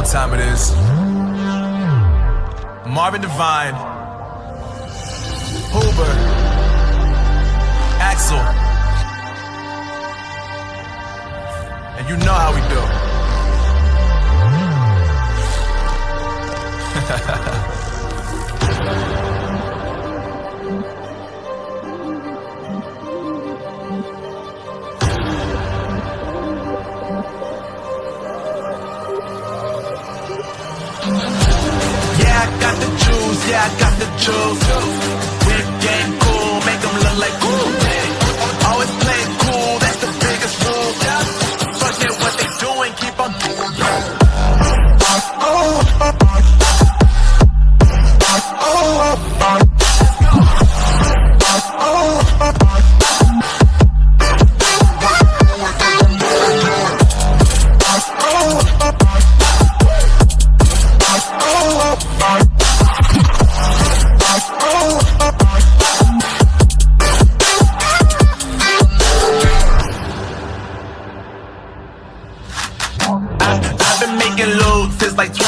time it is. Marvin Devine, Huber, Axel, and you know how we do. Yeah, I got the juice. Whip game cool, make them look like cool. Always play cool, that's the biggest rule. Forget what they doing, keep on doing. Like 22.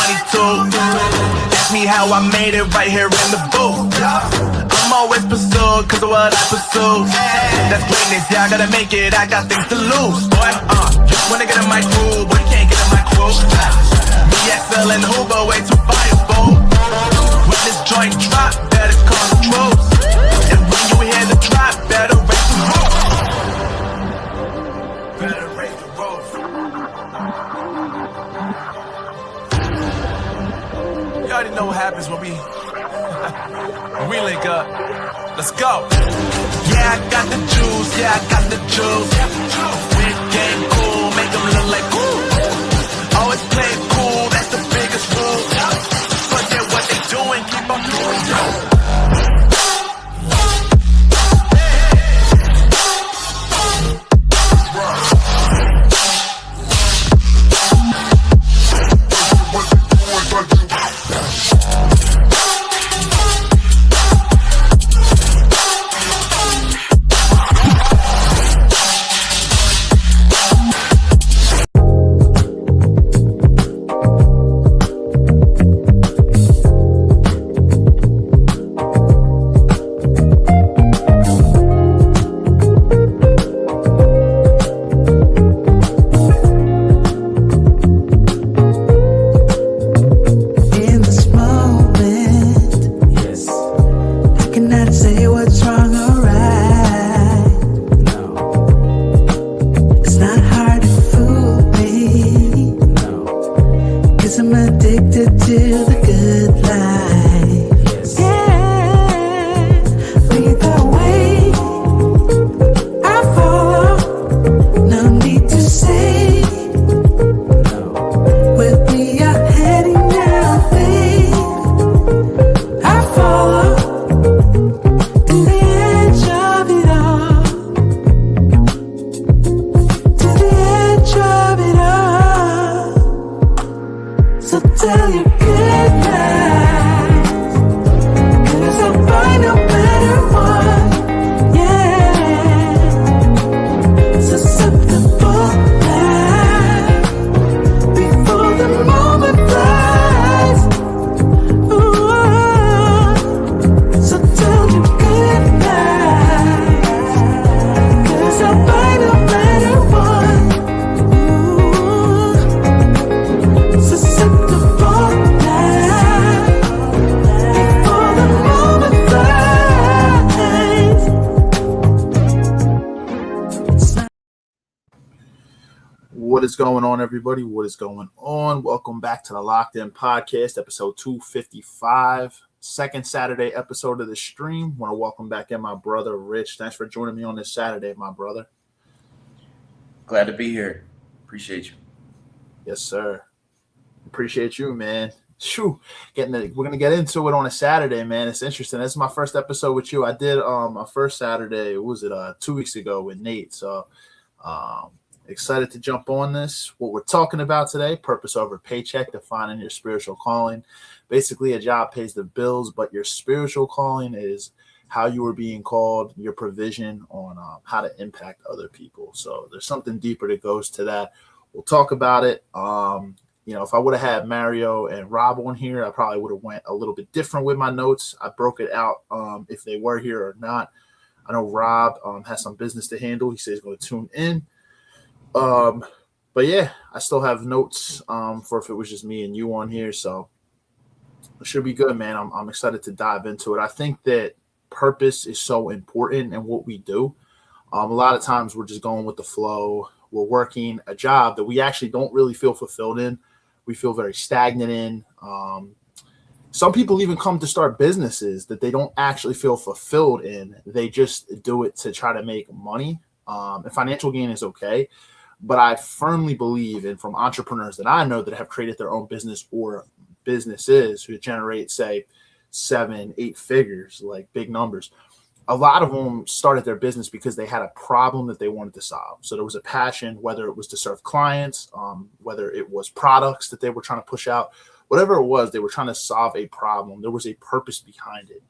Ask me how I made it right here in the booth. I'm always pursued cause of what I pursue. That's greatness, yeah, I gotta make it, I got things to lose. Boy, wanna get in my groove, but you can't get in my crew. Me, Axel, and Huber, way too fireable. When this joint drop, better call the troops. And when you hear the drop, better raise the roof. Better raise the roof. You already know what happens when we link up. Let's go. Yeah, I got the juice. Yeah, I got the juice. Whip game cool, make them look like cool. Always play cool, that's the biggest rule. Forget what they doing, keep on doing. What is going on, everybody? What is going on? Welcome back to the Locked In Podcast, episode 255, second Saturday episode of the stream. Want to welcome back in my brother, Rich. Thanks for joining me on this Saturday, my brother. Glad to be here. Appreciate you. Yes, sir. Appreciate you, man. Shoo. We're gonna get into it on a Saturday, man. It's interesting. This is my first episode with you. I did my first Saturday. What was it? 2 weeks ago with Nate. So excited to jump on this. What we're talking about today: purpose over paycheck, defining your spiritual calling. Basically, a job pays the bills, but your spiritual calling is how you are being called, your provision on how to impact other people. So there's something deeper that goes to that. We'll talk about it. if I would have had Mario and Rob on here, I probably would have went a little bit different with my notes. I broke it out if they were here or not. I know Rob has some business to handle. He says he's going to tune in. But yeah, I still have notes for if it was just me and you on here. So it should be good, man. I'm excited to dive into it. I think that purpose is so important in what we do. A lot of times we're just going with the flow. We're working a job that we actually don't really feel fulfilled in. We feel very stagnant in. Some people even come to start businesses that they don't actually feel fulfilled in. They just do it to try to make money. And financial gain is okay. But I firmly believe, and from entrepreneurs that I know that have created their own business or businesses who generate, say, 7-8 figures, like big numbers, a lot of them started their business because they had a problem that they wanted to solve. So there was a passion, whether it was to serve clients, whether it was products that they were trying to push out, whatever it was, they were trying to solve a problem. There was a purpose behind it.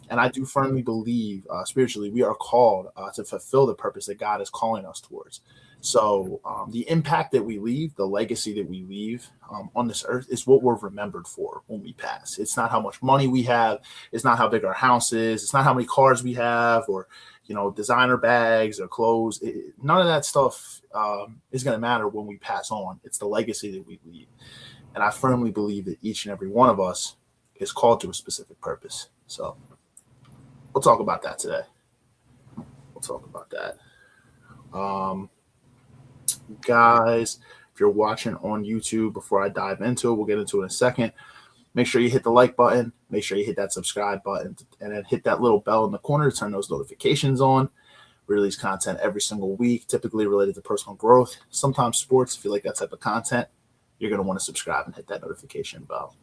And I do firmly believe spiritually we are called to fulfill the purpose that God is calling us towards. So the impact that we leave, the legacy that we leave on this earth is what we're remembered for when we pass. It's not how much money we have. It's not how big our house is. It's not how many cars we have or, designer bags or clothes. None of that stuff is going to matter when we pass on. It's the legacy that we leave. And I firmly believe that each and every one of us is called to a specific purpose. So we'll talk about that today. We'll talk about that. Guys, if you're watching on YouTube, before I dive into it, we'll get into it in a second. Make sure you hit the like button. Make sure you hit that subscribe button and then hit that little bell in the corner to turn those notifications on. We release content every single week, typically related to personal growth, sometimes sports. If you like that type of content, you're going to want to subscribe and hit that notification bell.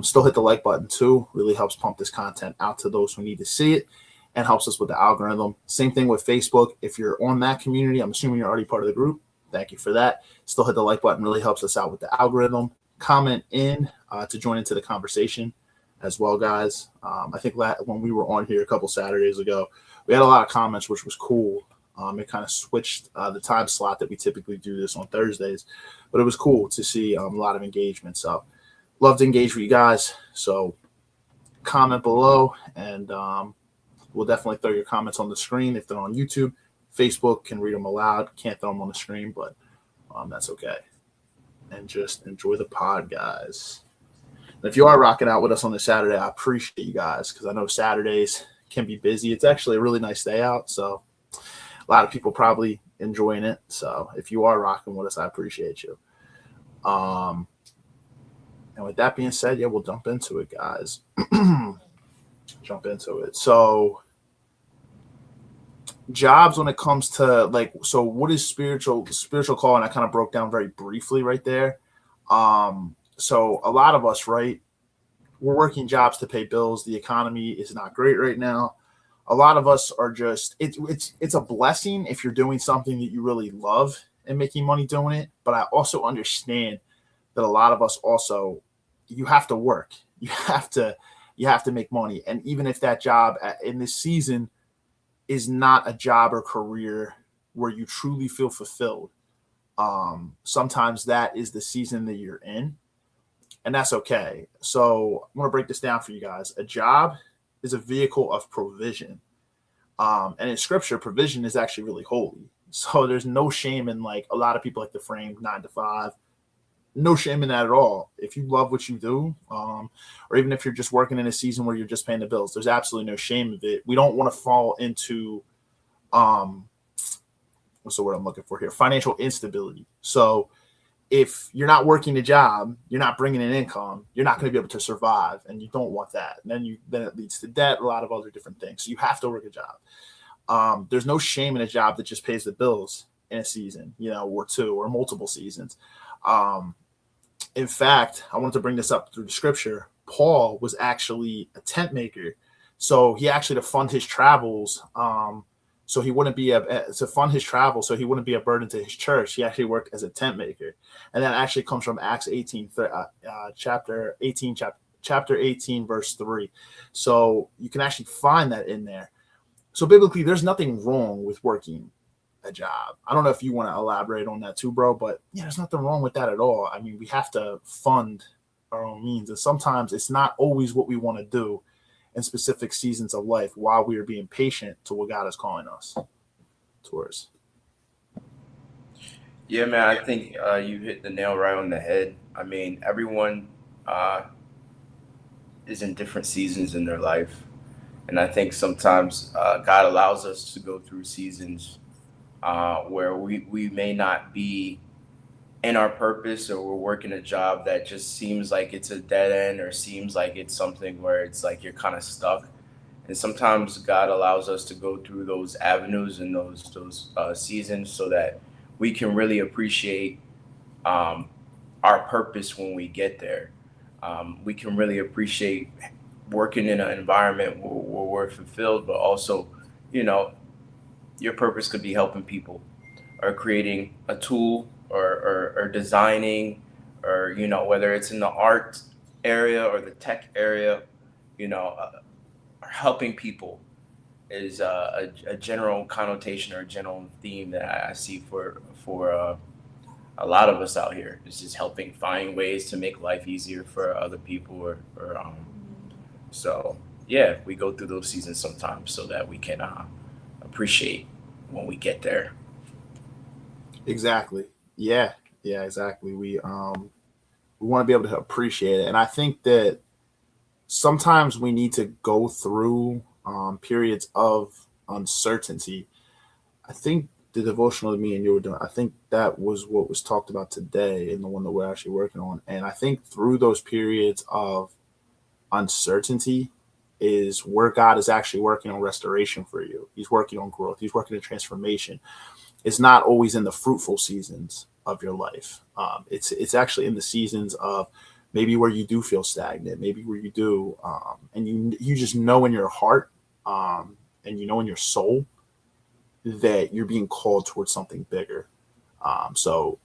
Still hit the like button too. Really helps pump this content out to those who need to see it and helps us with the algorithm. Same thing with Facebook. If you're on that community, I'm assuming you're already part of the group. Thank you for that. Still hit the like button. Really helps us out with the algorithm. Comment in to join into the conversation as well, guys. I think when we were on here a couple Saturdays ago, we had a lot of comments, which was cool. It kind of switched the time slot that we typically do this on Thursdays, but it was cool to see a lot of engagement. So love to engage with you guys. So comment below and we'll definitely throw your comments on the screen if they're on YouTube. Facebook can read them aloud. Can't throw them on the screen, but that's okay. And just enjoy the pod, guys. And if you are rocking out with us on this Saturday, I appreciate you guys because I know Saturdays can be busy. It's actually a really nice day out, so a lot of people probably enjoying it. So if you are rocking with us, I appreciate you. And with that being said, yeah, we'll jump into it, guys. Jump into it. So jobs when it comes to so what is spiritual call? And I kind of broke down very briefly right there. So a lot of us, right, we're working jobs to pay bills. The economy is not great right now. A lot of us are just, it's a blessing if you're doing something that you really love and making money doing it. But I also understand that a lot of us also, you have to work. You have to make money. And even if that job in this season is not a job or career where you truly feel fulfilled, sometimes that is the season that you're in. And that's okay. So I'm going to break this down for you guys. A job is a vehicle of provision. And in scripture, provision is actually really holy. So there's no shame in a lot of people like to frame 9 to 5. No shame in that at all. If you love what you do, or even if you're just working in a season where you're just paying the bills, there's absolutely no shame of it. We don't want to fall into, what's the word I'm looking for here? Financial instability. So if you're not working a job, you're not bringing in income, you're not going to be able to survive, and you don't want that. And then it leads to debt, a lot of other different things. So you have to work a job. There's no shame in a job that just pays the bills in a season, or two or multiple seasons. In fact, I wanted to bring this up through the scripture. Paul was actually a tent maker. So he actually, to fund his travels, so he wouldn't be to fund his travel, so he wouldn't be a burden to his church. He actually worked as a tent maker, and that actually comes from Acts 18, chapter 18, verse 3. So you can actually find that in there. So biblically, there's nothing wrong with working a job. I don't know if you want to elaborate on that too, bro, but yeah, there's nothing wrong with that at all. I mean, we have to fund our own means, and sometimes it's not always what we want to do in specific seasons of life while we are being patient to what God is calling us towards. Yeah, man, I think you hit the nail right on the head. I mean, everyone uh, is in different seasons in their life. And I think sometimes God allows us to go through seasons where we may not be in our purpose, or we're working a job that just seems like it's a dead end, or seems like it's something where it's like you're kind of stuck. And sometimes God allows us to go through those avenues and those seasons so that we can really appreciate um, our purpose when we get there. We can really appreciate working in an environment where we're fulfilled, but also, you know, your purpose could be helping people, or creating a tool, or designing, or, whether it's in the art area or the tech area, you know, helping people is a general connotation or a general theme that I see for a lot of us out here. It's just helping find ways to make life easier for other people, so yeah, we go through those seasons sometimes so that we can appreciate when we get there. Exactly. Yeah. Yeah, exactly. We want to be able to appreciate it. And I think that sometimes we need to go through periods of uncertainty. I think the devotional that me and you were doing, I think that was what was talked about today in the one that we're actually working on. And I think through those periods of uncertainty is where God is actually working on restoration for you. He's working on growth. He's working on transformation. It's not always in the fruitful seasons of your life. It's actually in the seasons of maybe where you do feel stagnant, maybe where you do, and you just know in your heart, and you know in your soul that you're being called towards something bigger. So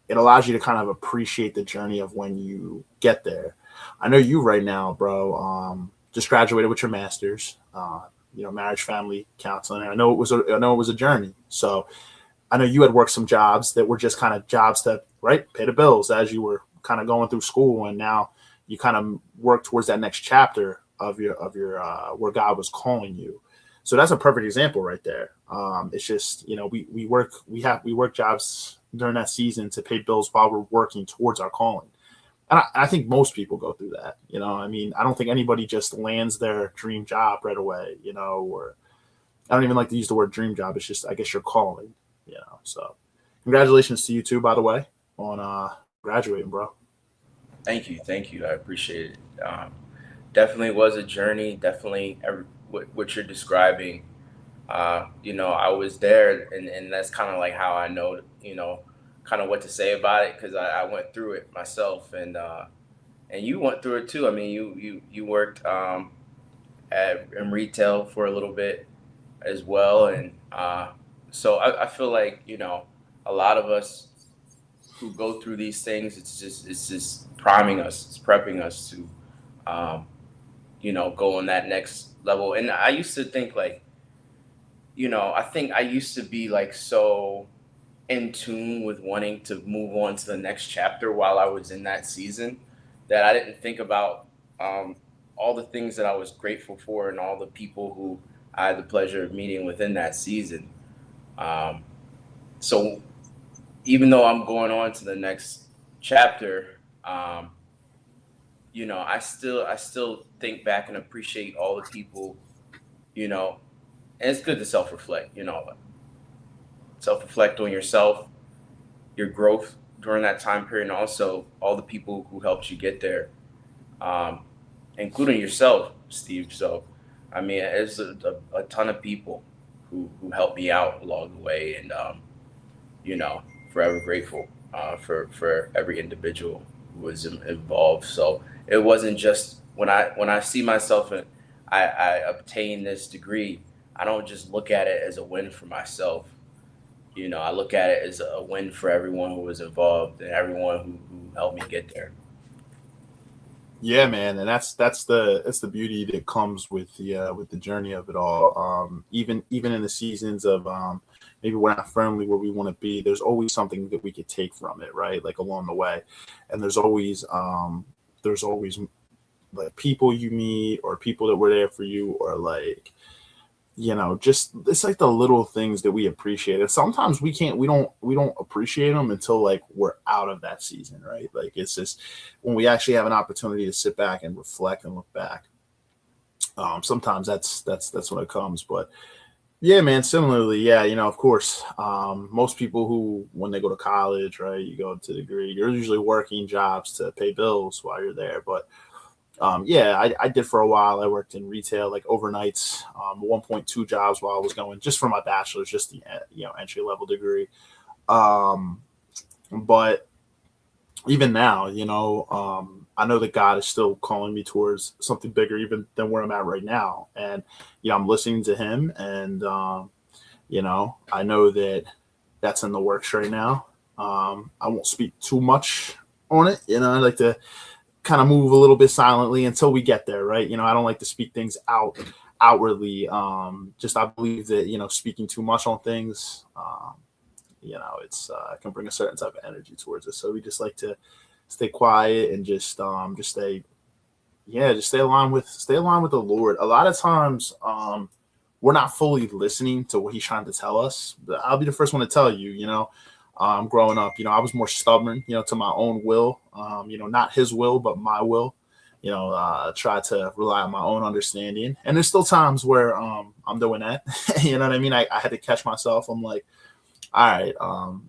it allows you to kind of appreciate the journey of when you get there. I know you right now, bro. Just graduated with your master's. Marriage, family counseling. And I know it was a journey. So I know you had worked some jobs that were just kind of jobs that pay the bills as you were kind of going through school, and now you kind of work towards that next chapter of your where God was calling you. So that's a perfect example right there. It's just we work jobs during that season to pay bills while we're working towards our calling. And I think most people go through that. I mean, I don't think anybody just lands their dream job right away, or I don't even like to use the word dream job. It's just, I guess, your calling, So congratulations to you too, by the way, on graduating, bro. Thank you. I appreciate it. Definitely was a journey. Definitely, what you're describing. I was there, and that's kind of like how I know, kind of what to say about it, because I went through it myself, and you went through it too. I mean, you worked in retail for a little bit as well, and so I feel like a lot of us who go through these things, it's just priming us, it's prepping us to go on that next level. And I used to think like, I think I used to be like so in tune with wanting to move on to the next chapter while I was in that season, that I didn't think about all the things that I was grateful for, and all the people who I had the pleasure of meeting within that season. Um, so even though I'm going on to the next chapter, I still think back and appreciate all the people, and it's good to self-reflect, self-reflect on yourself, your growth during that time period, and also all the people who helped you get there, um, including yourself, Steve. So, I mean, there's a ton of people who helped me out along the way, and you know, forever grateful for every individual who was involved. So it wasn't just when I see myself and I obtain this degree, I don't just look at it as a win for myself. I look at it as a win for everyone who was involved and everyone who helped me get there. Yeah, man, and that's the beauty that comes with the journey of it all. Even in the seasons of maybe we're not firmly where we want to be, there's always something that we could take from it, right? Like along the way, and there's always like people you meet or people that were there for you, or like just it's like the little things that we appreciate. And sometimes we don't appreciate them until like we're out of that season, right? Like it's just when we actually have an opportunity to sit back and reflect and look back. Sometimes that's when it comes. But yeah, man, similarly, yeah, of course, most people who, when they go to college, right, you go to degree, you're usually working jobs to pay bills while you're there. But yeah, I did for a while. I worked in retail, like overnights, 1.2 jobs while I was going, just for my bachelor's, just the entry level degree. Um, but even now, I know that God is still calling me towards something bigger, even than where I'm at right now. And I'm listening to Him, and I know that that's in the works right now. I won't speak too much on it. I like to kind of move a little bit silently until we get there, right? I don't like to speak things outwardly. Just I believe that speaking too much on things, it's can bring a certain type of energy towards us. So we just like to stay quiet and just stay, yeah, just stay aligned with the Lord. A lot of times, we're not fully listening to what He's trying to tell us. But I'll be the first one to tell you, growing up, I was more stubborn, to my own will, not His will, but my will, try to rely on my own understanding. And there's still times where I'm doing that. You know what I mean? I had to catch myself. I'm like, all right,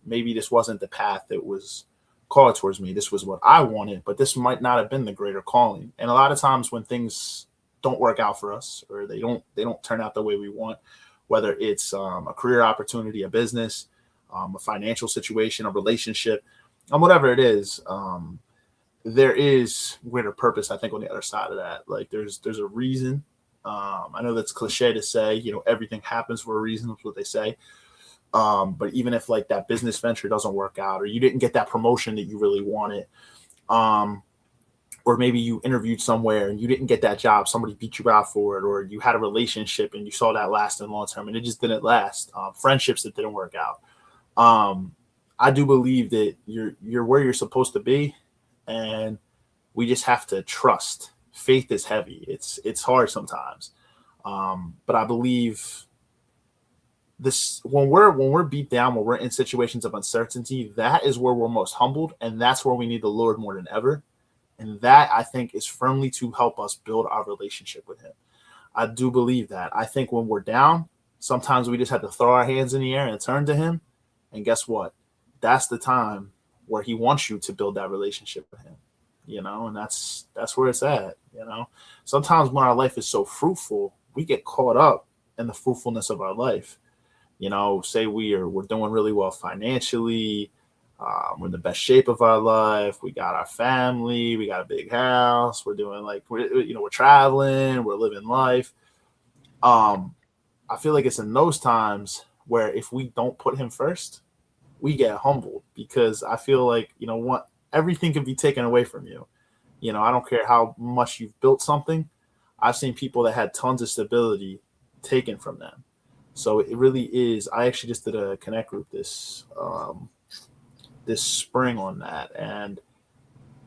maybe this wasn't the path that was called towards me. This was what I wanted, but this might not have been the greater calling. And a lot of times when things don't work out for us, or they don't turn out the way we want, whether it's a career opportunity, a business, a financial situation, a relationship, whatever it is, there is greater purpose, I think, on the other side of that. Like there's a reason. I know that's cliche to say, everything happens for a reason. That's what they say. But even if like that business venture doesn't work out, or you didn't get that promotion that you really wanted, or maybe you interviewed somewhere and you didn't get that job, somebody beat you out for it, or you had a relationship and you saw that last in long term and it just didn't last, friendships that didn't work out. I do believe that you're where you're supposed to be, and we just have to trust. Faith is heavy. It's hard sometimes. But I believe this, when we're beat down, when we're in situations of uncertainty, that is where we're most humbled, and that's where we need the Lord more than ever. And that, I think, is firmly to help us build our relationship with Him. I do believe that. I think when we're down, sometimes we just have to throw our hands in the air and turn to Him. And guess what? That's the time where He wants you to build that relationship with Him. And that's where it's at. Sometimes when our life is so fruitful, we get caught up in the fruitfulness of our life. Say we're doing really well financially, we're in the best shape of our life, we got our family, we got a big house, we're doing we're traveling, we're living life. I feel like it's in those times where if we don't put Him first, we get humbled, because I feel like what, everything can be taken away from you. I don't care how much you've built something. I've seen people that had tons of stability taken from them. So it really is. I actually just did a connect group this spring on that, and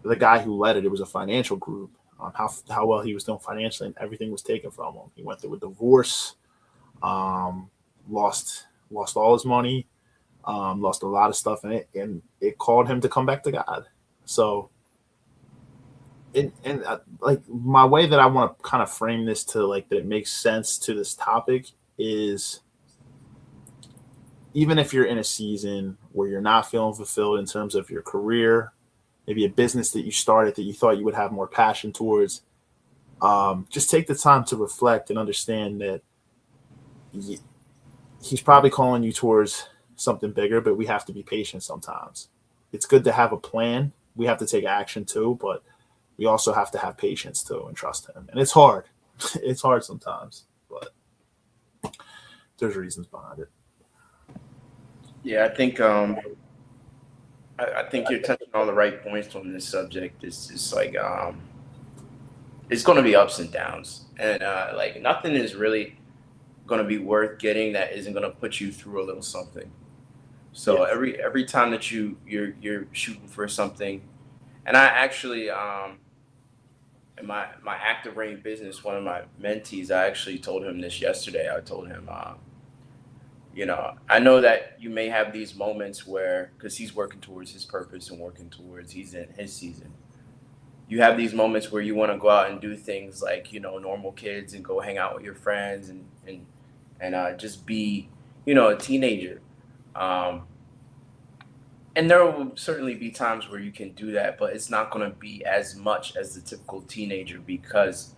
the guy who led it, it was a financial group on how well he was doing financially, and everything was taken from him. He went through a divorce, lost all his money, lost a lot of stuff in it, and it called him to come back to God. So, like my way that I want to kind of frame this to like that it makes sense to this topic is, even if you're in a season where you're not feeling fulfilled in terms of your career, maybe a business that you started that you thought you would have more passion towards, just take the time to reflect and understand that He's probably calling you towards something bigger, but we have to be patient sometimes. It's good to have a plan. We have to take action too, but we also have to have patience too and trust Him. And it's hard. It's hard sometimes, but there's reasons behind it. Yeah, I think I think you're touching all the right points on this subject. It's just like it's going to be ups and downs, and like nothing is really going to be worth getting that isn't going to put you through a little something. So Yeah. every time that you're shooting for something, and I actually in my active range business, one of my mentees, I actually told him this yesterday. I told him, I know that you may have these moments where, because he's working towards his purpose and working towards he's in his season. You have these moments where you want to go out and do things like normal kids and go hang out with your friends and just be a teenager. Um, and there will certainly be times where you can do that, but it's not going to be as much as the typical teenager because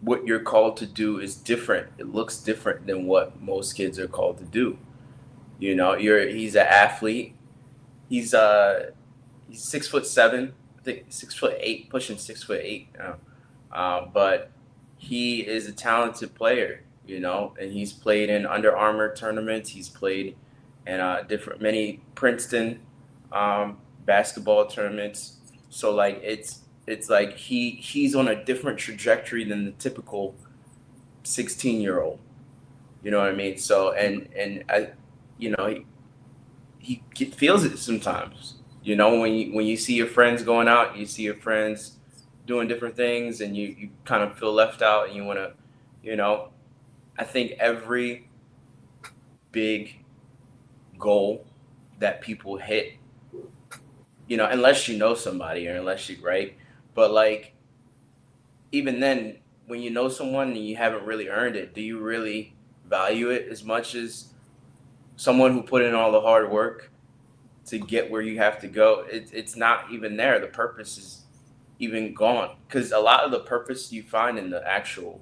what you're called to do is different. It looks different than what most kids are called to do. He's an athlete. He's 6'7", I think 6'8", pushing 6'8". But he is a talented player, and he's played in Under Armour tournaments. He's played in many Princeton basketball tournaments. So like it's like he's on a different trajectory than the typical 16-year-old. You know what I mean? So and I, he feels it sometimes. When you see your friends going out, you see your friends doing different things, and you kind of feel left out, and you want to, I think every big goal that people hit, unless you know somebody or unless you, right? But like, even then, when you know someone and you haven't really earned it, do you really value it as much as someone who put in all the hard work to get where you have to go? It's not even there. The purpose is even gone, because a lot of the purpose you find in the actual,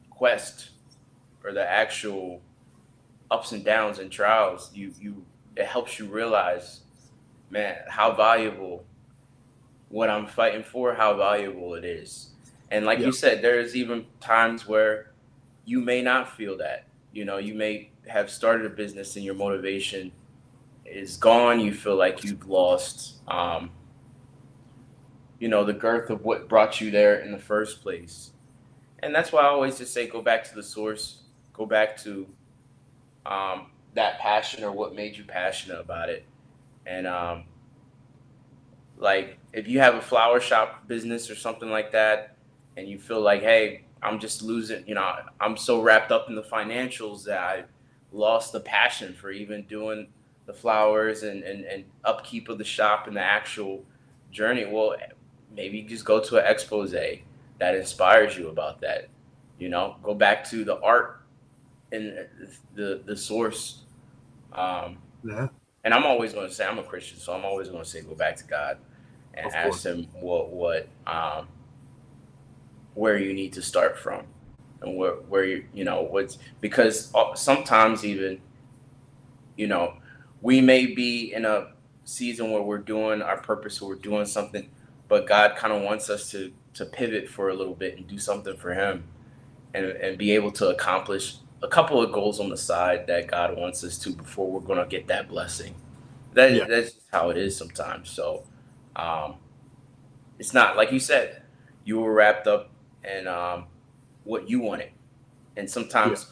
quest, or the actual ups and downs and trials, it helps you realize, man, how valuable what I'm fighting for, how valuable it is. And like you said, there's even times where you may not feel that. You may have started a business and your motivation is gone. You feel like you've lost, the girth of what brought you there in the first place. And that's why I always just say, go back to the source, go back to that passion or what made you passionate about it. And like if you have a flower shop business or something like that, and you feel like, hey, I'm just losing, I'm so wrapped up in the financials that I lost the passion for even doing the flowers and upkeep of the shop and the actual journey. Well, maybe just go to an expose that inspires you about that. Go back to the art and the source. Yeah. And I'm always going to say, I'm a Christian, so I'm always going to say, go back to God and Of ask course. him where you need to start from, and where what's, because sometimes even, we may be in a season where we're doing our purpose or we're doing something, but God kind of wants us to pivot for a little bit and do something for him, and be able to accomplish a couple of goals on the side that God wants us to before we're going to get that blessing. Yeah. That's just how it is sometimes. So um, it's not like you said, you were wrapped up in what you wanted. And Yeah. sometimes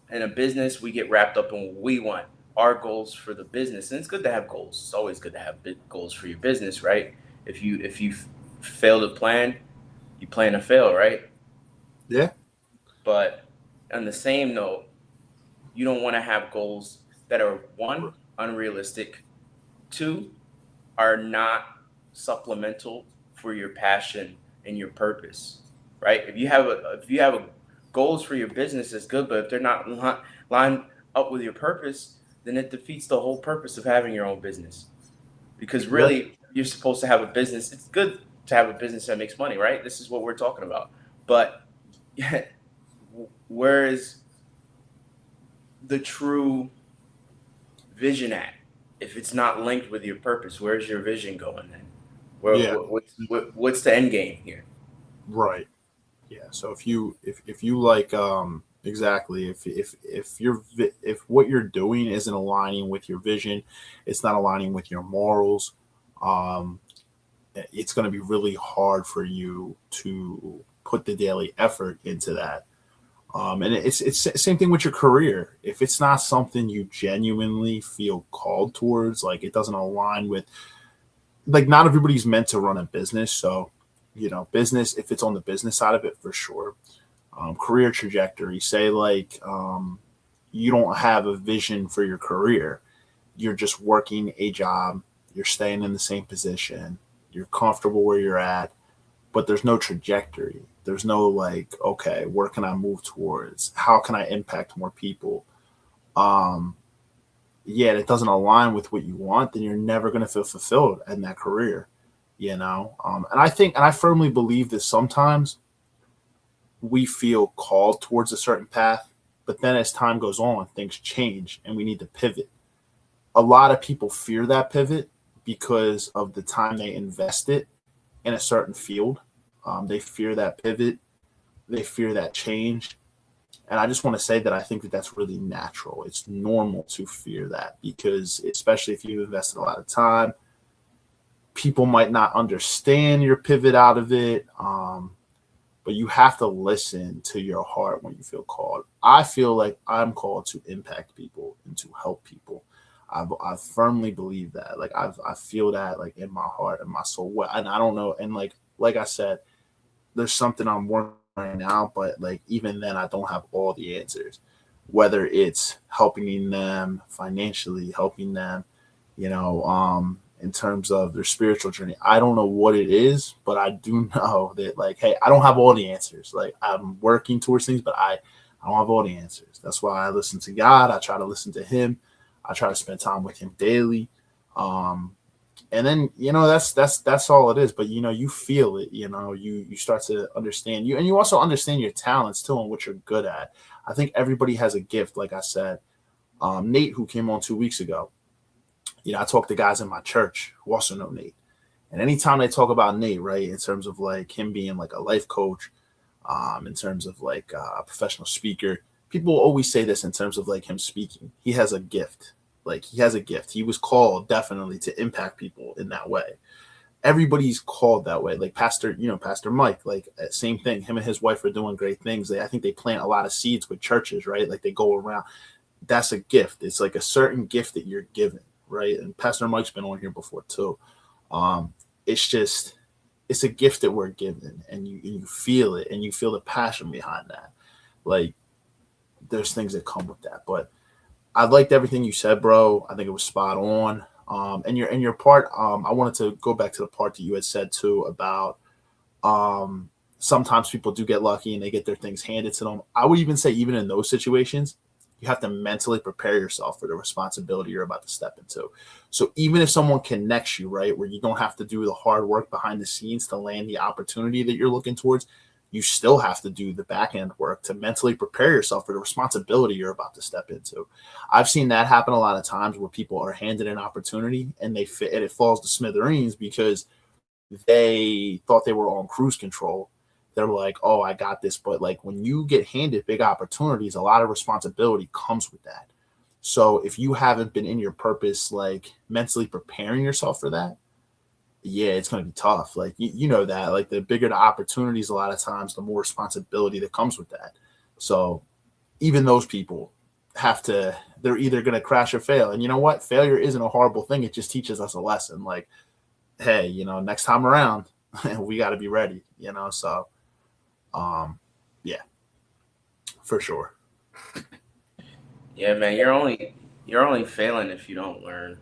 in a business, we get wrapped up in what we want, our goals for the business. And it's good to have goals. It's always good to have big goals for your business, right? If you fail to plan, you plan to fail, right? Yeah. But on the same note, you don't want to have goals that are, one, unrealistic, two, are not supplemental for your passion and your purpose, right? If you have goals for your business, that's good, but if they're not lined up with your purpose, then it defeats the whole purpose of having your own business. Because Yeah. really, you're supposed to have a business. It's good to have a business that makes money, right? This is what we're talking about. But where is the true vision at? If it's not linked with your purpose, where's your vision going then? Yeah. What's the end game here? Right. Yeah. So if you like exactly, if what you're doing isn't aligning with your vision, it's not aligning with your morals, um, it's going to be really hard for you to put the daily effort into that. And it's the same thing with your career. If it's not something you genuinely feel called towards, like it doesn't align with, like not everybody's meant to run a business. So, business, if it's on the business side of it, for sure. Career trajectory, say like you don't have a vision for your career. You're just working a job. You're staying in the same position. You're comfortable where you're at, but there's no trajectory. There's no like, okay, where can I move towards? How can I impact more people? Um, yeah, it doesn't align with what you want, then you're never going to feel fulfilled in that career, And I firmly believe that sometimes we feel called towards a certain path, but then as time goes on, things change and we need to pivot. A lot of people fear that pivot because of the time they invested in a certain field. They fear that pivot, they fear that change. And I just want to say that I think that that's really natural. It's normal to fear that because, especially if you've invested a lot of time, people might not understand your pivot out of it. But you have to listen to your heart when you feel called. I feel like I'm called to impact people and to help people. I firmly believe that. Like I feel that like in my heart and my soul. And I don't know. And like I said, there's something I'm working on right now, but like even then I don't have all the answers. Whether it's helping them financially, helping them, in terms of their spiritual journey. I don't know what it is, but I do know that like, hey, I don't have all the answers. Like I'm working towards things, but I don't have all the answers. That's why I listen to God. I try to listen to him. I try to spend time with him daily. And then, that's all it is. But, you feel it, you start to understand you, and you also understand your talents too and what you're good at. I think everybody has a gift. Like I said, Nate, who came on 2 weeks ago, I talk to guys in my church who also know Nate. And anytime they talk about Nate, right, in terms of like him being like a life coach, in terms of like a professional speaker, people always say this in terms of like him speaking. He has a gift. Like he has a gift. He was called definitely to impact people in that way. Everybody's called that way. Like Pastor Mike, like same thing. Him and his wife are doing great things. I think they plant a lot of seeds with churches, right? Like they go around. That's a gift. It's like a certain gift that you're given, right? And Pastor Mike's been on here before too. It's a gift that we're given, and you feel it, and you feel the passion behind that. Like there's things that come with that, but I liked everything you said, bro. I think it was spot on. And your part, I wanted to go back to the part that you had said too about sometimes people do get lucky and they get their things handed to them. I would even say even in those situations, you have to mentally prepare yourself for the responsibility you're about to step into. So even if someone connects you, right, where you don't have to do the hard work behind the scenes to land the opportunity that you're looking towards, you still have to do the back end work to mentally prepare yourself for the responsibility you're about to step into. I've seen that happen a lot of times where people are handed an opportunity and it falls to smithereens because they thought they were on cruise control. They're like, oh, I got this. But like when you get handed big opportunities, a lot of responsibility comes with that. So if you haven't been in your purpose, like mentally preparing yourself for that, yeah, it's going to be tough. Like, you know that, like the bigger the opportunities, a lot of times, the more responsibility that comes with that. So even those people they're either going to crash or fail. And you know what? Failure isn't a horrible thing. It just teaches us a lesson. Like, hey, next time around, we got to be ready, So, yeah, for sure. Yeah, man, you're only failing if you don't learn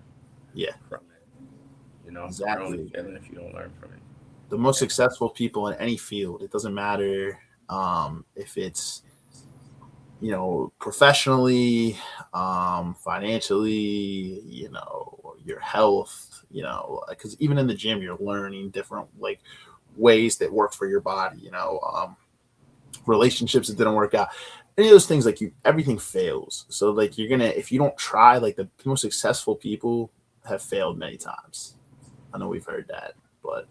Yeah, from it. You're only exactly. failing if you don't learn from it. The most successful people in any field, it doesn't matter if it's, professionally, financially, your health, because even in the gym, you're learning different like ways that work for your body, relationships that didn't work out. Any of those things, like everything fails. So like if you don't try, like the most successful people have failed many times. I know we've heard that, but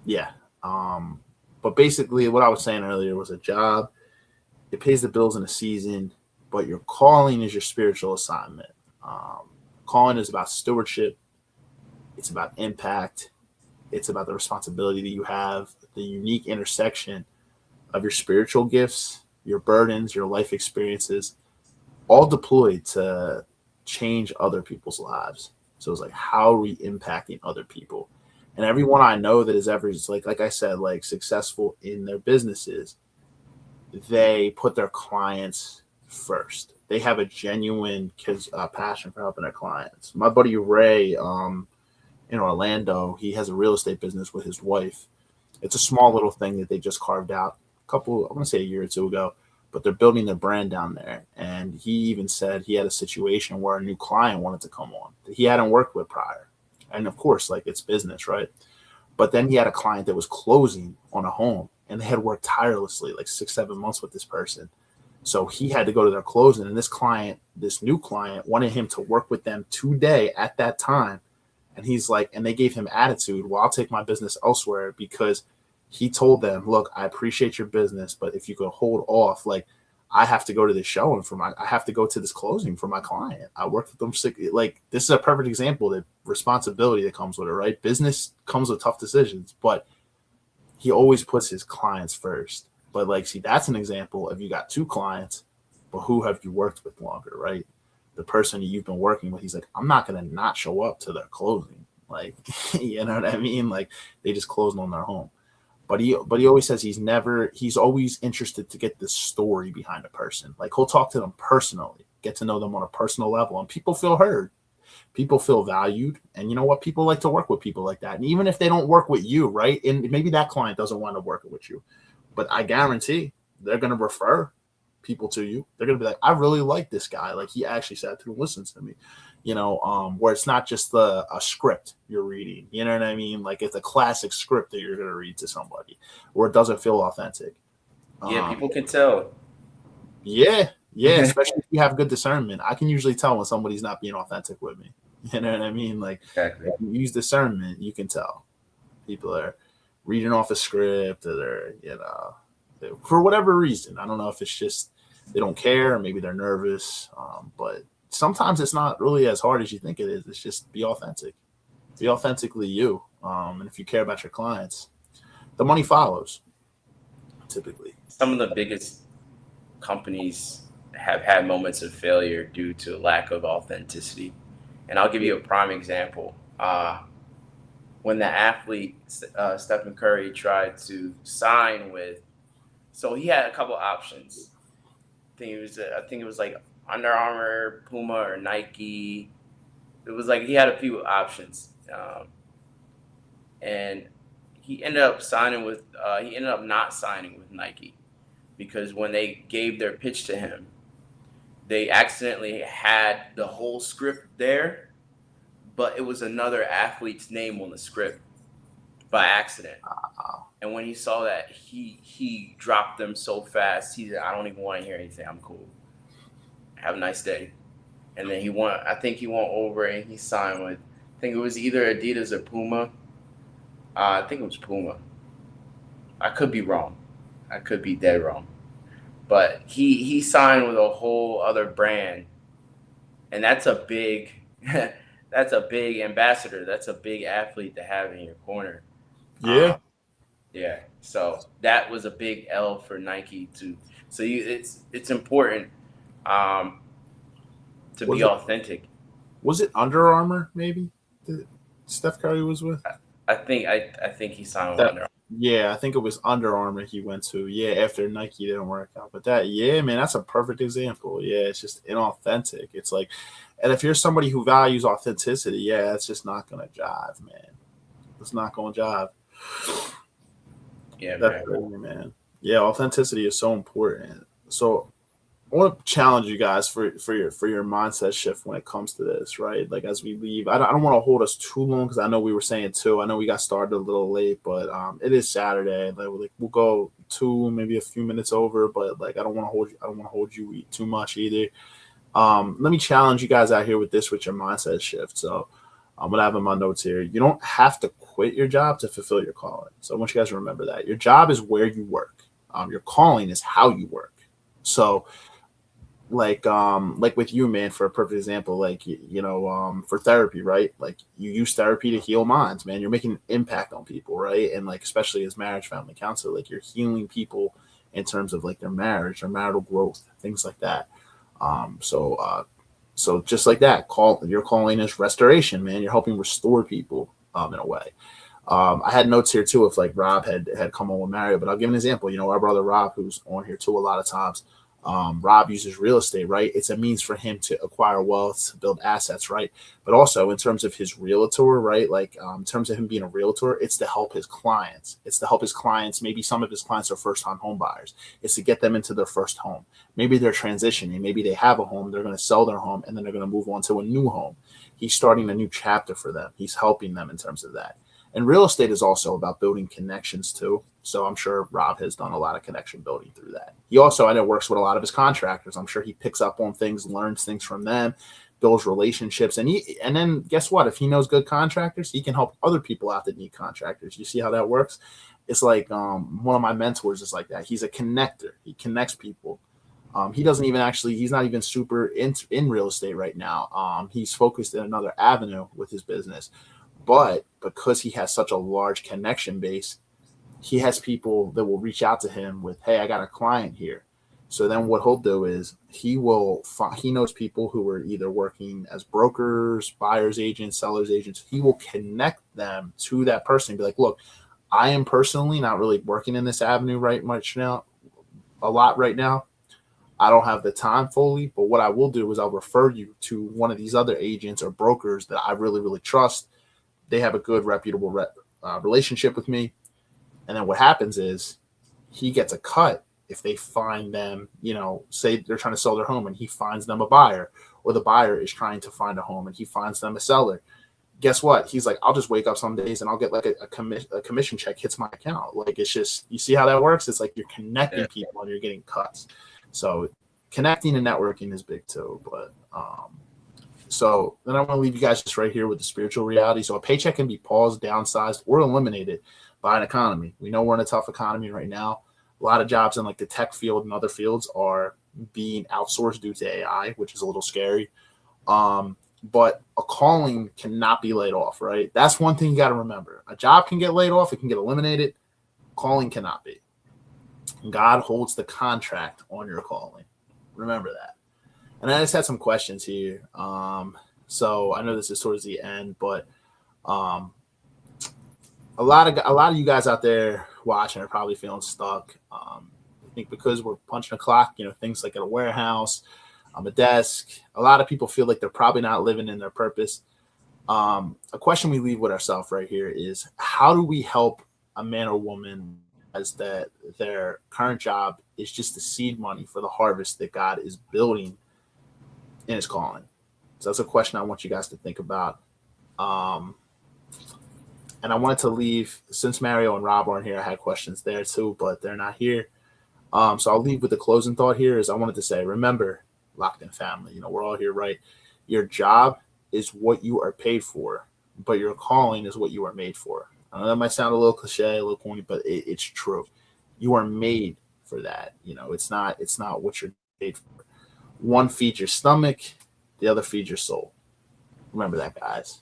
yeah. But basically what I was saying earlier was a job. It pays the bills in a season, but your calling is your spiritual assignment. Calling is about stewardship. It's about impact. It's about the responsibility that you have, the unique intersection of your spiritual gifts, your burdens, your life experiences, all deployed to change other people's lives. So it's like, how are we impacting other people? And everyone I know that is ever like I said, like successful in their businesses, they put their clients first. They have a genuine passion for helping their clients. My buddy Ray, in Orlando, he has a real estate business with his wife. It's a small little thing that they just carved out I want to say a year or two ago, but they're building their brand down there. And he even said he had a situation where a new client wanted to come on that he hadn't worked with prior. And of course, like, it's business, right? But then he had a client that was closing on a home, and they had worked tirelessly, like 6-7 months with this person. So he had to go to their closing, and this new client wanted him to work with them today at that time. And he's like, and they gave him attitude, well, I'll take my business elsewhere, because he told them, look, I appreciate your business, but if you could hold off, like, I have to go to this showing I have to go to this closing for my client. I worked with them. Like, this is a perfect example of the responsibility that comes with it, right? Business comes with tough decisions, but he always puts his clients first. But like, see, that's an example of, you got 2 clients, but who have you worked with longer, right? The person that you've been working with, he's like, I'm not going to not show up to their closing. Like, you know what I mean? Like, they just closed on their home. But he always says he's always interested to get the story behind a person. Like, he'll talk to them personally, get to know them on a personal level, and people feel heard. People feel valued. And you know what? People like to work with people like that. And even if they don't work with you, right? And maybe that client doesn't want to work with you, but I guarantee they're going to refer people to you. They're going to be like, I really like this guy. Like, he actually sat through and listened to me. Where it's not just a script you're reading, you know what I mean? Like, it's a classic script that you're going to read to somebody, where it doesn't feel authentic. Yeah, people can tell. Yeah, especially if you have good discernment. I can usually tell when somebody's not being authentic with me. You know what I mean? Like, exactly. If you use discernment, you can tell people are reading off a script, or they're, for whatever reason. I don't know if it's just they don't care, or maybe they're nervous, but sometimes it's not really as hard as you think it is. It's just be authentic. Be authentically you. And if you care about your clients, the money follows, typically. Some of the biggest companies have had moments of failure due to lack of authenticity. And I'll give you a prime example. When the athlete, Stephen Curry, tried to sign with, so he had a couple options. I think it was like Under Armour, Puma, or Nike. It was like he had a few options, and he ended up not signing with Nike, because when they gave their pitch to him, they accidentally had the whole script there, but it was another athlete's name on the script by accident. And when he saw that, he dropped them so fast. He said, I don't even want to hear anything. I'm cool. Have a nice day. And then I think he went over and he signed with, I think it was either Adidas or Puma. I think it was Puma. I could be wrong. I could be dead wrong. But he signed with a whole other brand. And that's a big ambassador. That's a big athlete to have in your corner. Yeah. Yeah. So that was a big L for Nike too. So it's important to be authentic. Was it Under Armour maybe that Steph Curry was with? I think he signed with Under Armour. Yeah, I think it was Under Armour he went to. Yeah, after Nike didn't work out. But that's a perfect example. Yeah, it's just inauthentic. It's like, and if you're somebody who values authenticity, it's just not gonna jive, man. It's not gonna jive. Yeah, that's crazy, man. Yeah, authenticity is so important. So I want to challenge you guys for your mindset shift when it comes to this, right? Like, as we leave, I don't want to hold us too long, because I know we were saying 2. I know we got started a little late, but it is Saturday. Like, we'll go 2, maybe a few minutes over, but like, I don't want to hold you too much either. Let me challenge you guys out here with your mindset shift. So I'm gonna have in my notes here. You don't have to quit your job to fulfill your calling. So I want you guys to remember that your job is where you work. Your calling is how you work. So like with you, man, for a perfect example, like for therapy, right? Like you use therapy to heal minds, man. You're making an impact on people, right? And like especially as marriage family counselor, like you're healing people in terms of like their marriage, their marital growth, things like that. So just like that, you're calling this restoration, man. You're helping restore people in a way. I had notes here too if like Rob had come on with Mario, but I'll give an example. Our brother Rob, who's on here too a lot of times. Rob uses real estate, right? It's a means for him to acquire wealth, to build assets, right? But also in terms of his realtor, right? Like in terms of him being a realtor, it's to help his clients. It's to help his clients. Maybe some of his clients are first-time home buyers. It's to get them into their first home. Maybe they're transitioning. Maybe they have a home. They're going to sell their home and then they're going to move on to a new home. He's starting a new chapter for them. He's helping them in terms of that. And real estate is also about building connections too. So I'm sure Rob has done a lot of connection building through that. He also, I know, works with a lot of his contractors. I'm sure he picks up on things, learns things from them, builds relationships. And then guess what? If he knows good contractors, he can help other people out that need contractors. You see how that works? It's like one of my mentors is like that. He's a connector. He connects people. He's not even super in real estate right now. He's focused in another avenue with his business. But because he has such a large connection base, he has people that will reach out to him with, hey, I got a client here. So then what he'll do is he knows people who are either working as brokers, buyers agents, sellers agents. He will connect them to that person and be like, look, I am personally not really working in this avenue a lot right now. I don't have the time fully, but what I will do is I'll refer you to one of these other agents or brokers that I really, really trust. They have a good, reputable relationship with me. And then what happens is he gets a cut if they find them, say they're trying to sell their home and he finds them a buyer, or the buyer is trying to find a home and he finds them a seller. Guess what? He's like, I'll just wake up some days and I'll get like a commission check hits my account. Like, it's just, you see how that works? It's like you're connecting people and you're getting cuts. So connecting and networking is big too. But so then I want to leave you guys just right here with the spiritual reality. So a paycheck can be paused, downsized, or eliminated by an economy. We know we're in a tough economy right now. A lot of jobs in like the tech field and other fields are being outsourced due to AI, which is a little scary. But a calling cannot be laid off, right? That's one thing you got to remember. A job can get laid off. It can get eliminated. Calling cannot be. God holds the contract on your calling. Remember that. And I just had some questions here. So I know this is towards the end, but a lot of you guys out there watching are probably feeling stuck. I think because we're punching a clock, things like at a warehouse, on a desk, a lot of people feel like they're probably not living in their purpose. A question we leave with ourselves right here is, how do we help a man or woman as that their current job is just the seed money for the harvest that God is building in his calling? So that's a question I want you guys to think about. And I wanted to leave, since Mario and Rob aren't here, I had questions there too, but they're not here. So I'll leave with the closing thought here is I wanted to say, remember, Locked In family, we're all here, right? Your job is what you are paid for, but your calling is what you are made for. I know that might sound a little cliche, a little corny, but it's true. You are made for that. It's not what you're paid for. One feeds your stomach, the other feeds your soul. Remember that, guys.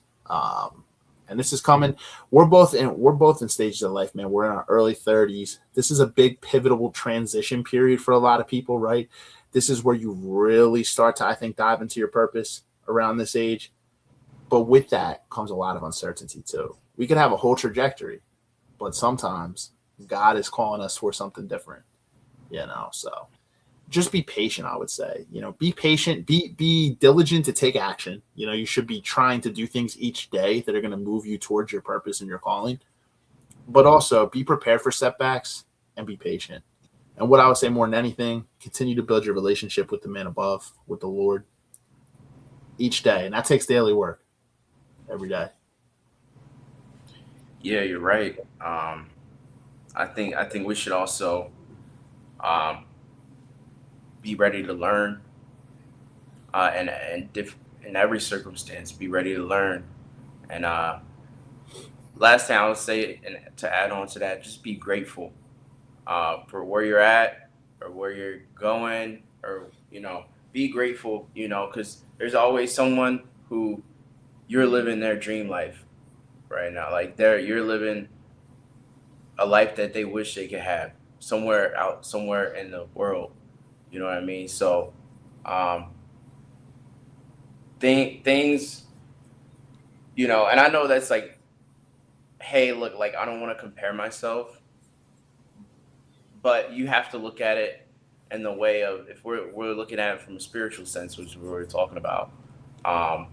And this is coming. We're both in stages of life, man. We're in our early 30s. This is a big pivotal transition period for a lot of people, right? This is where you really start to, I think, dive into your purpose around this age. But with that comes a lot of uncertainty too. We could have a whole trajectory, but sometimes God is calling us for something different, so just be patient. I would say, be patient, be diligent to take action. You should be trying to do things each day that are going to move you towards your purpose and your calling, but also be prepared for setbacks and be patient. And what I would say more than anything, continue to build your relationship with the man above, with the Lord each day. And that takes daily work every day. Yeah, you're right. I think we should also be ready to learn, and in every circumstance, be ready to learn. And last thing I would say, and to add on to that, just be grateful for where you're at or where you're going, or be grateful, you know, because there's always someone who you're living their dream life right now. Like you're living a life that they wish they could have somewhere in the world. You know what I mean? So, um, things, you know, and I know that's like, hey, look, like I don't want to compare myself, but you have to look at it in the way of if we're looking at it from a spiritual sense, which we were talking about. Um,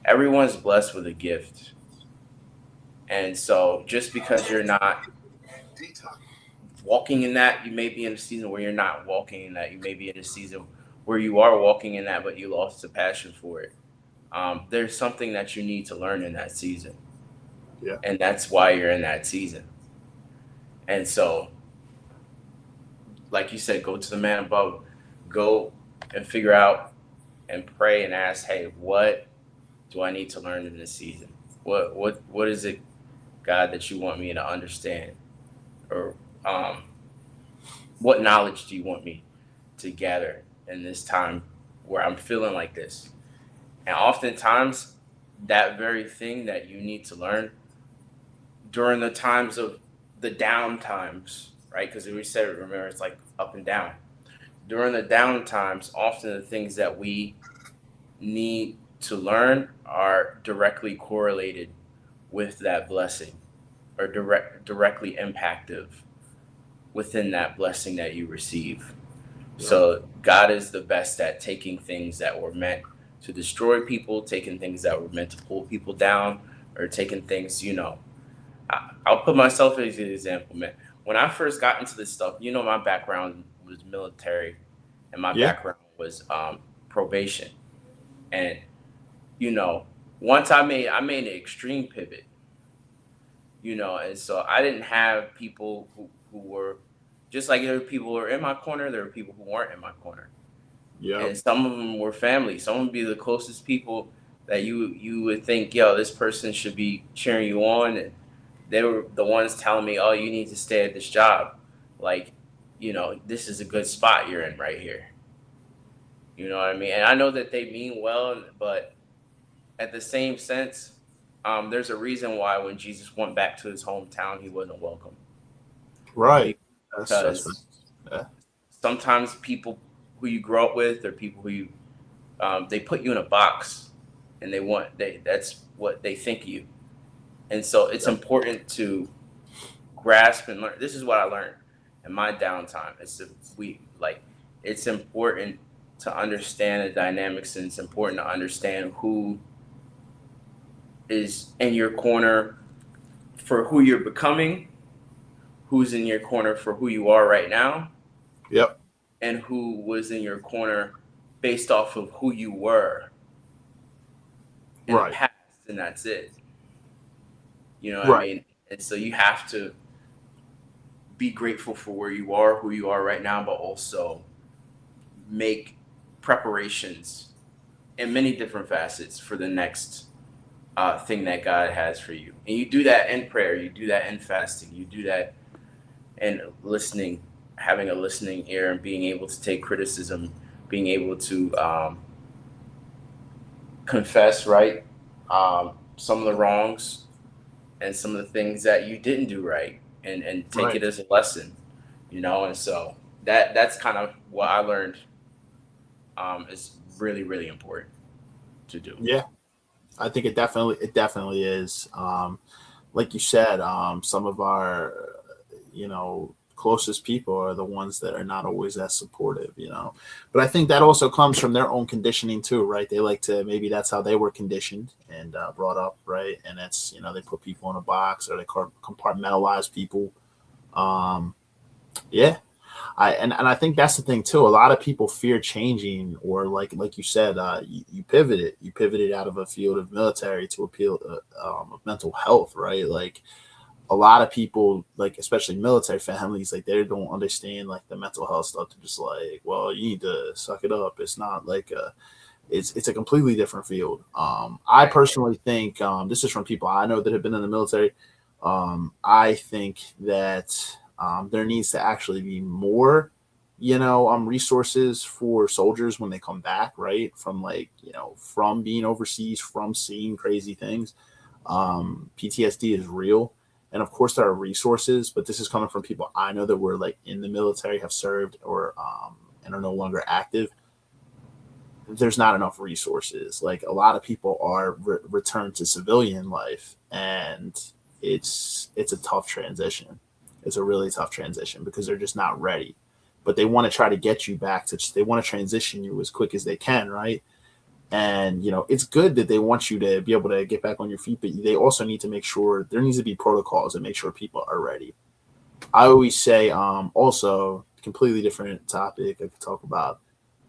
Everyone's blessed with a gift, and so just because you're not walking in that, you may be in a season where you're not walking in that. You may be in a season where you are walking in that, but you lost the passion for it. There's something that you need to learn in that season, Yeah. and that's why you're in that season. And so, like you said, go to the man above, go and figure out and pray and ask, hey, what do I need to learn in this season? What is it, God, that you want me to understand, or um, what knowledge do you want me to gather in this time where I'm feeling like this? And oftentimes, that very thing that you need to learn during the times of the down times, right? Because we said, remember, it's like up and down. During the down times, often the things that we need to learn are directly correlated with that blessing, or directly impactive within that blessing that you receive. Yeah. So God is the best at taking things that were meant to destroy people, taking things that were meant to pull people down, or taking things, you know. I'll put myself as an example, man. When I first got into this stuff, you know, my background was military, and my Yeah. background was probation. And you know, once I made an extreme pivot, you know, and so I didn't have people who were just like there were people who were in my corner, there were people who weren't in my corner. Yeah. And some of them were family. Some would be the closest people that you would think, yo, this person should be cheering you on. And they were the ones telling me, oh, you need to stay at this job. Like, you know, this is a good spot you're in right here. You know what I mean? And I know that they mean well, but at the same sense, there's a reason why when Jesus went back to his hometown, he wasn't welcome. Right. Because yeah. sometimes people who you grow up with, or people who you they put you in a box, and that's what they think of you. And so it's important to grasp and learn. This is what I learned in my downtime. It's important to understand the dynamics, and it's important to understand who is in your corner for who you're becoming, who's in your corner for who you are right now, Yep. and who was in your corner based off of who you were in the past, and that's it. You know what I mean? And so you have to be grateful for where you are, who you are right now, but also make preparations in many different facets for the next thing that God has for you. And you do that in prayer, you do that in fasting, you do that in listening, having a listening ear, and being able to take criticism, being able to confess, right? Some of the wrongs and some of the things that you didn't do right, and take it as a lesson, you know. And so that's kind of what I learned is really, really important to do. Yeah. I think it definitely is. Like you said, some of our, you know, closest people are the ones that are not always as supportive, you know. But I think that also comes from their own conditioning too, right? They like to, maybe that's how they were conditioned and brought up, right? And that's, you know, they put people in a box, or they compartmentalize people. Yeah. And I think that's the thing too. A lot of people fear changing, or like you said, you pivoted out of a field of military to a field of mental health, right? Like a lot of people, like especially military families, like they don't understand like the mental health stuff. They're just like, well, you need to suck it up. It's not like it's a completely different field. I personally think this is from people I know that have been in the military. I think that there needs to actually be more resources for soldiers when they come back, right? From from being overseas, from seeing crazy things. PTSD is real. And of course there are resources, but this is coming from people I know that were like in the military, have served, or and are no longer active. There's not enough resources. Like a lot of people are returned to civilian life, and it's a tough transition. It's a really tough transition because they're just not ready. But they want to try to get you back to, they want to transition you as quick as they can, right? And it's good that they want you to be able to get back on your feet, but they also need to make sure there needs to be protocols and make sure people are ready. I always say, also completely different topic. I could talk about,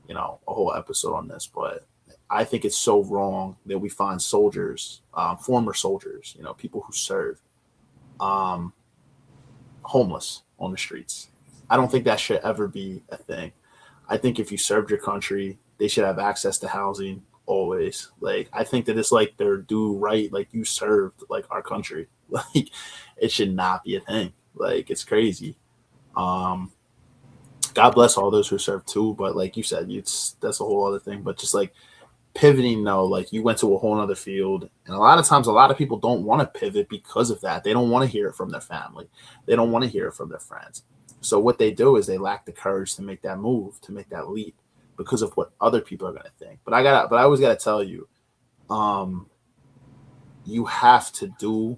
a whole episode on this, but I think it's so wrong that we find soldiers, former soldiers, people who serve, homeless on the streets. I don't think that should ever be a thing. I think if you served your country, they should have access to housing always. Like, I think that it's like their due right. Like, you served like our country. Like, it should not be a thing. Like, it's crazy. God bless all those who serve too. But like you said, that's a whole other thing. But just like pivoting though, like you went to a whole other field. And a lot of times, a lot of people don't want to pivot because of that. They don't want to hear it from their family. They don't want to hear it from their friends. So what they do is they lack the courage to make that move, to make that leap, because of what other people are going to think. But I always got to tell you, you have to do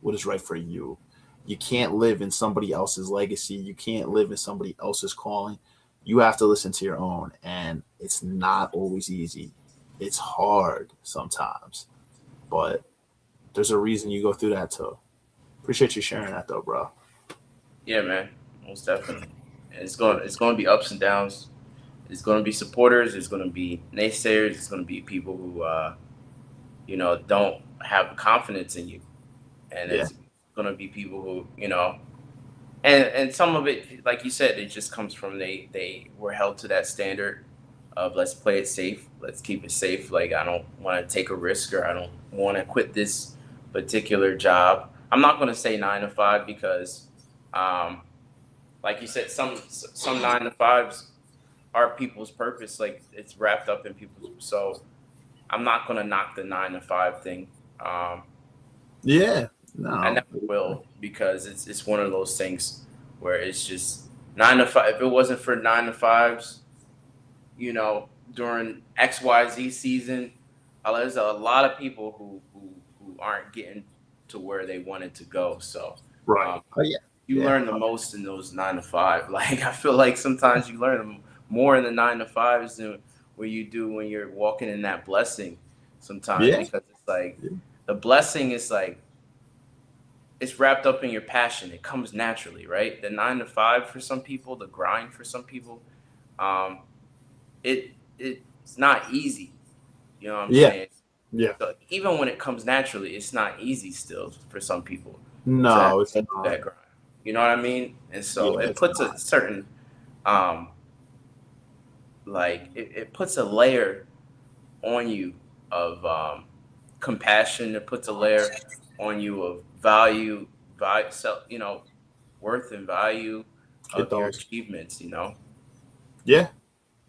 what is right for you. You can't live in somebody else's legacy. You can't live in somebody else's calling. You have to listen to your own. And it's not always easy. It's hard sometimes, but there's a reason you go through that too. Appreciate you sharing that though, bro. Yeah, man. Most definitely. And it's going to be ups and downs. It's going to be supporters. It's going to be naysayers. It's going to be people who, don't have confidence in you. And it's going to be people who, and some of it, like you said, it just comes from they were held to that standard of let's play it safe. Let's keep it safe. Like, I don't want to take a risk, or I don't want to quit this particular job. I'm not going to say 9 to 5 because, like you said, some 9 to 5s are people's purpose. Like, it's wrapped up in people's. So I'm not going to knock the 9 to 5 thing. No, I never will, because it's one of those things where it's just 9 to 5. If it wasn't for 9 to 5s, during XYZ season, there's a lot of people who aren't getting to where they wanted to go. So right. You learn the most in those 9 to 5. Like, I feel like sometimes you learn more in the 9 to 5s than what you do when you're walking in that blessing sometimes, because it's like the blessing is like, it's wrapped up in your passion. It comes naturally, right? The 9 to 5 for some people, the grind for some people, it's not easy. You know what I'm saying? Yeah. So even when it comes naturally, it's not easy still for some people. No, it's not. That grind. You know what I mean? And so it puts a certain, it puts a layer on you of compassion. It puts a layer on you of value, worth and value of your achievements. Yeah,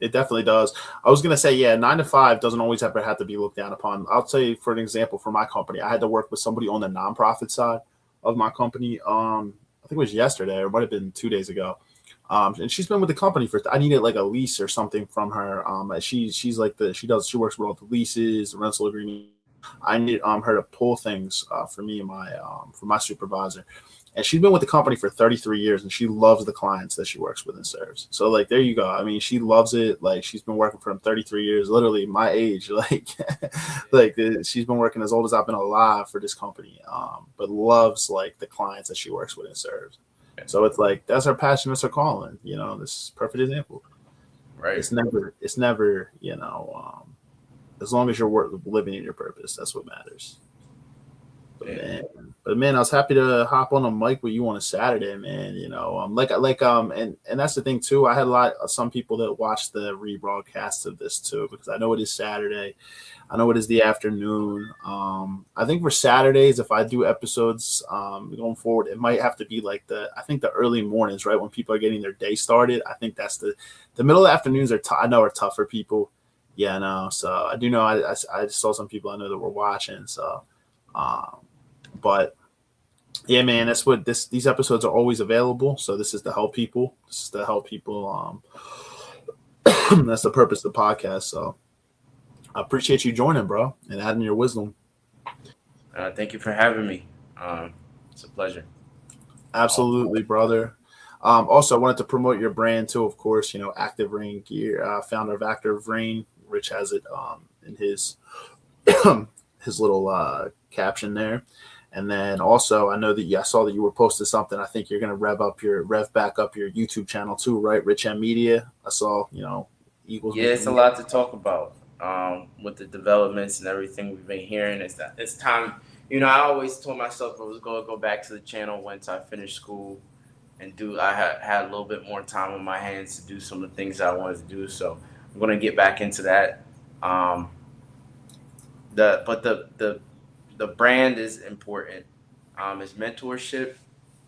it definitely does. I was gonna say, 9 to 5 doesn't always ever have to be looked down upon. I'll tell you, for an example, for my company, I had to work with somebody on the nonprofit side of my company. I think it was yesterday, or it might have been 2 days ago. And she's been with the company I needed like a lease or something from her. She's like she works with all the leases, the rental agreement. I need her to pull things for me and for my supervisor. And she's been with the company for 33 years, and she loves the clients that she works with and serves. So like, there you go. I mean, she loves it. Like, she's been working for them 33 years, literally my age. Like, she's been working as old as I've been alive for this company. But loves like the clients that she works with and serves. So it's like, that's her passion, that's her calling. This is a perfect example. Right. It's never, as long as you're living in your purpose, that's what matters. But man, But man, I was happy to hop on a mic with you on a Saturday, man. And that's the thing too. I had some people that watched the rebroadcast of this too, because I know it is Saturday. I know it is the afternoon. I think for Saturdays, if I do episodes going forward, it might have to be like the early mornings, right, when people are getting their day started. I think that's the middle of the afternoons I know are tough for people. Yeah, I know. So I do know. I just saw some people I know that were watching. So, but yeah, man, that's what these episodes are always available. So this is to help people. This is to help people. That's the purpose of the podcast. So I appreciate you joining, bro, and adding your wisdom. Thank you for having me. It's a pleasure. Absolutely, brother. Also, I wanted to promote your brand too, of course. Active Rain Gear, founder of Active Rain. Rich has it in his his little caption there. And then also, I know that I saw that you were posting something. I think you're going to rev back up your YouTube channel too, right? Rich M Media. I saw, Eagles. Yeah, it's a lot to talk about with the developments and everything we've been hearing. It's time. I always told myself I was going to go back to the channel once I finished school and I had a little bit more time on my hands to do some of the things I wanted to do. So I'm going to get back into that. The brand is important. It's mentorship.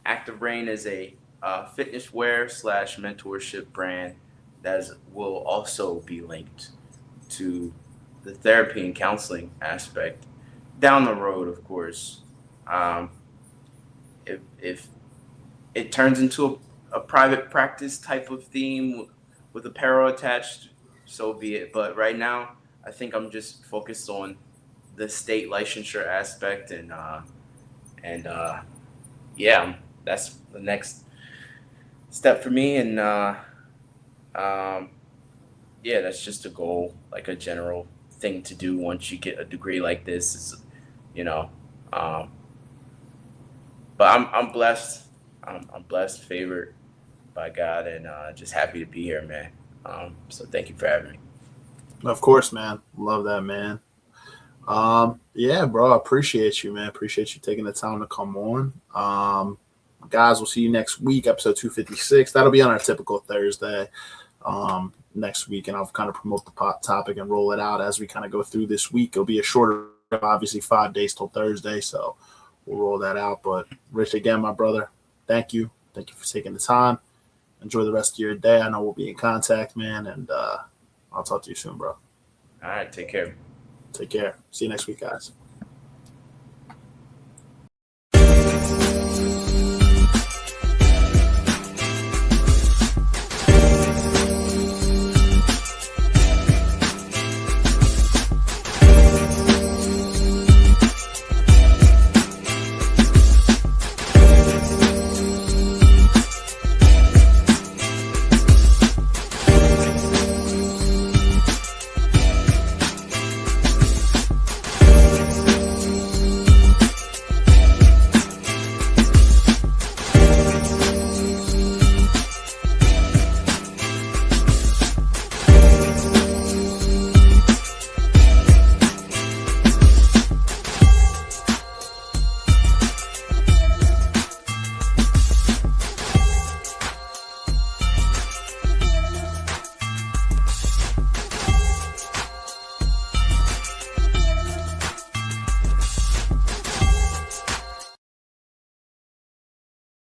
Active Brain is a fitness wear / mentorship brand that will also be linked to the therapy and counseling aspect down the road, of course. If it turns into a private practice type of theme with apparel attached, so be it. But right now, I think I'm just focused on the state licensure aspect, and yeah, that's the next step for me. And yeah, that's just a goal, like a general thing to do once you get a degree like this. Is but I'm blessed. I'm blessed, favored by God, and just happy to be here, man. So thank you for having me. Of course, man. Love that, man. Yeah, bro, I appreciate you, man. Appreciate you taking the time to come on. Guys, we'll see you next week, episode 256. That'll be on our typical Thursday next week, and I'll kind of promote the topic and roll it out as we kind of go through this week. It'll be a shorter, obviously 5 days till Thursday, so we'll roll that out. But Rich, again, my brother, thank you. Thank you for taking the time. Enjoy the rest of your day. I know we'll be in contact, man, and I'll talk to you soon, bro. All right, take care. Take care. See you next week, guys.